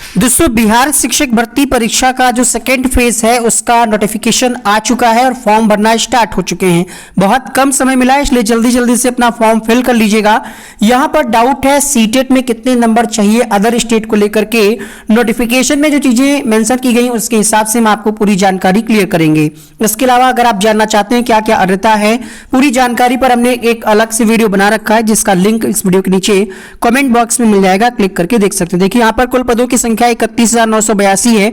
दोस्तों, बिहार शिक्षक भर्ती परीक्षा का जो सेकेंड फेज है उसका नोटिफिकेशन आ चुका है और फॉर्म भरना स्टार्ट हो चुके हैं। बहुत कम समय मिला है, इसलिए जल्दी जल्दी से अपना फॉर्म फिल कर लीजिएगा। यहाँ पर डाउट है सीटेट में कितने नंबर चाहिए अदर स्टेट को लेकर के, नोटिफिकेशन में जो चीजें मेंशन की गई उसके हिसाब से हम आपको पूरी जानकारी क्लियर करेंगे। इसके अलावा अगर आप जानना चाहते हैं क्या क्या अर्हता है, पूरी जानकारी पर हमने एक अलग से वीडियो बना रखा है जिसका लिंक इस वीडियो के नीचे कमेंट बॉक्स में मिल जाएगा, क्लिक करके देख सकते हैं। देखिए यहाँ पर कुल पदों की संख्या 31,982 है,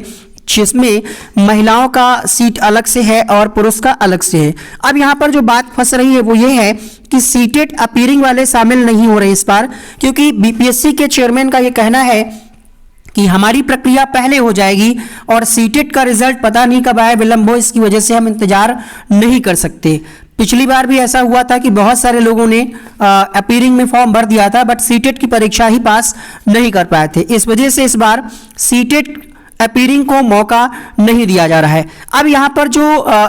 जिसमें महिलाओं का सीट अलग से है और पुरुष का अलग से है। अब यहाँ पर जो बात फंस रही है वो ये है कि सीटेट अपीयरिंग वाले शामिल नहीं हो रहे इस बार, क्योंकि बीपीएससी के चेयरमैन का ये कहना है कि हमारी प्रक्रिया पहले हो जाएगी और सीटेट का रिजल्ट पता नहीं कब आए, विलंब हो, इसकी वजह से हम इंतजार नहीं कर सकते। पिछली बार भी ऐसा हुआ था कि बहुत सारे लोगों ने अपीयरिंग में फॉर्म भर दिया था बट सीटेट की परीक्षा ही पास नहीं कर पाए थे। इस वजह से इस बार सीटेट अपीयरिंग को मौका नहीं दिया जा रहा है। अब यहाँ पर जो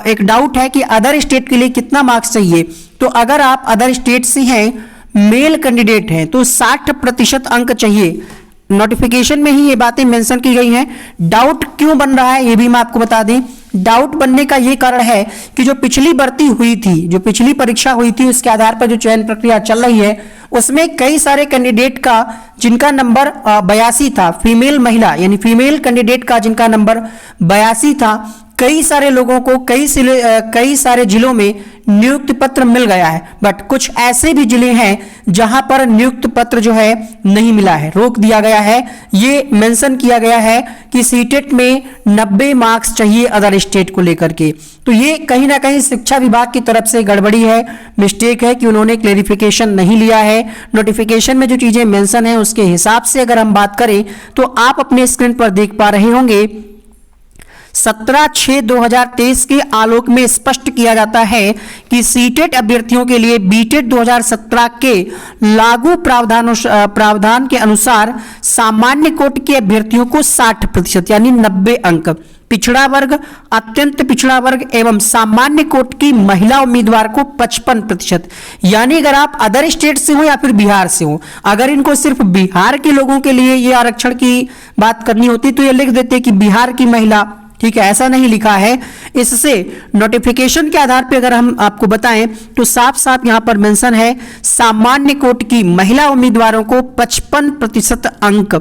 एक डाउट है कि अदर स्टेट के लिए कितना मार्क्स चाहिए, तो अगर आप अदर स्टेट से हैं, मेल कैंडिडेट हैं, तो 60% अंक चाहिए। नोटिफिकेशन में ही ये बातें मेंशन की गई हैं। डाउट क्यों बन रहा है ये भी मैं आपको बता दें। डाउट बनने का ये कारण है कि जो पिछली भर्ती हुई थी, जो पिछली परीक्षा हुई थी, उसके आधार पर जो चयन प्रक्रिया चल रही है उसमें कई सारे कैंडिडेट का जिनका नंबर 82 था, फीमेल महिला यानी फीमेल कैंडिडेट का जिनका नंबर 82 था, कई सारे लोगों को कई सारे जिलों में नियुक्ति पत्र मिल गया है। बट कुछ ऐसे भी जिले हैं जहां पर नियुक्ति पत्र जो है नहीं मिला है, रोक दिया गया है। ये मेंशन किया गया है कि सीटेट में 90 मार्क्स चाहिए अदर स्टेट को लेकर के। तो ये कहीं ना कहीं शिक्षा विभाग की तरफ से गड़बड़ी है, मिस्टेक है कि उन्होंने क्लेरिफिकेशन नहीं लिया है। नोटिफिकेशन में जो चीजें मेंशन है उसके हिसाब से अगर हम बात करें तो आप अपने स्क्रीन पर देख पा रहे होंगे 17/6/2023 के आलोक में स्पष्ट किया जाता है कि सीटेट अभ्यर्थियों के लिए बीटेट 2017 के लागू प्रावधान के अनुसार सामान्य कोटि के अभ्यर्थियों को 60% यानी 90 अंक, पिछड़ा वर्ग, अत्यंत पिछड़ा वर्ग एवं सामान्य कोटि की महिला उम्मीदवार को 55%। यानी अगर आप अदर स्टेट से हो या फिर बिहार से हो, अगर इनको सिर्फ बिहार के लोगों के लिए ये आरक्षण की बात करनी होती तो ये लिख देते कि बिहार की महिला, ठीक है, ऐसा नहीं लिखा है। इससे नोटिफिकेशन के आधार पर अगर हम आपको बताएं तो साफ साफ यहां पर मेंशन है सामान्य कोटि की महिला उम्मीदवारों को 55% अंक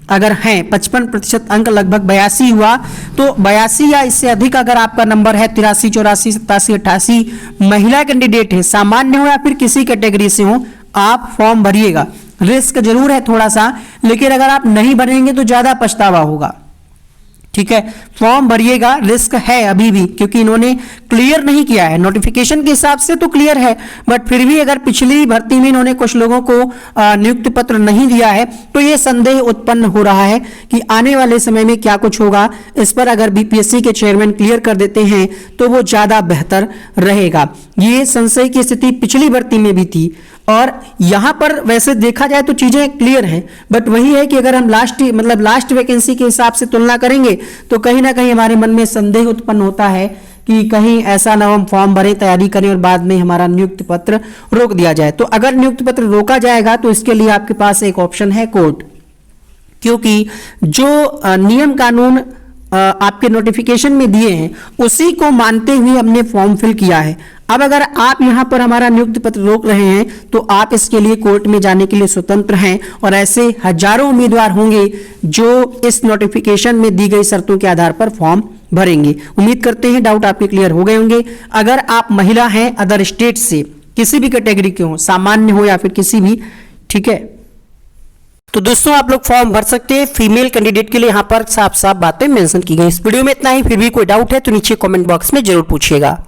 अगर हैं, 55% अंक लगभग 82 हुआ, तो 82 या इससे अधिक अगर आपका नंबर है 83, 84, 87, 88, महिला कैंडिडेट है, सामान्य हो या फिर किसी कैटेगरी से हो, आप फॉर्म भरिएगा। रिस्क जरूर है थोड़ा सा, लेकिन अगर आप नहीं भरेंगे तो ज्यादा पछतावा होगा। ठीक है, फॉर्म भरिएगा, रिस्क है अभी भी, क्योंकि इन्होंने क्लियर नहीं किया है। नोटिफिकेशन के हिसाब से तो क्लियर है बट फिर भी अगर पिछली भर्ती में इन्होंने कुछ लोगों को नियुक्ति पत्र नहीं दिया है तो ये संदेह उत्पन्न हो रहा है कि आने वाले समय में क्या कुछ होगा। इस पर अगर बीपीएससी के चेयरमैन क्लियर कर देते हैं तो वो ज्यादा बेहतर रहेगा। ये संशय की स्थिति पिछली भर्ती में भी थी और यहां पर वैसे देखा जाए तो चीजें क्लियर हैं, बट वही है कि अगर हम लास्ट वैकेंसी के हिसाब से तुलना करेंगे तो कहीं ना कहीं हमारे मन में संदेह उत्पन्न होता है कि कहीं ऐसा ना हम फॉर्म भरें, तैयारी करें और बाद में हमारा नियुक्ति पत्र रोक दिया जाए। तो अगर नियुक्ति पत्र रोका जाएगा तो इसके लिए आपके पास एक ऑप्शन है कोर्ट, क्योंकि जो नियम कानून आपके नोटिफिकेशन में दिए हैं उसी को मानते हुए हमने फॉर्म फिल किया है। अब अगर आप यहां पर हमारा नियुक्ति पत्र रोक रहे हैं तो आप इसके लिए कोर्ट में जाने के लिए स्वतंत्र हैं और ऐसे हजारों उम्मीदवार होंगे जो इस नोटिफिकेशन में दी गई शर्तों के आधार पर फॉर्म भरेंगे। उम्मीद करते हैं डाउट आपके क्लियर हो गए होंगे। अगर आप महिला हैं, अदर स्टेट से किसी भी कैटेगरी के हो, सामान्य हो या फिर किसी भी, ठीक है, तो दोस्तों आप लोग फॉर्म भर सकते हैं। फीमेल कैंडिडेट के लिए यहाँ पर साफ साफ बातें मेंशन की गई। इस वीडियो में इतना ही, फिर भी कोई डाउट है तो नीचे कमेंट बॉक्स में जरूर पूछिएगा।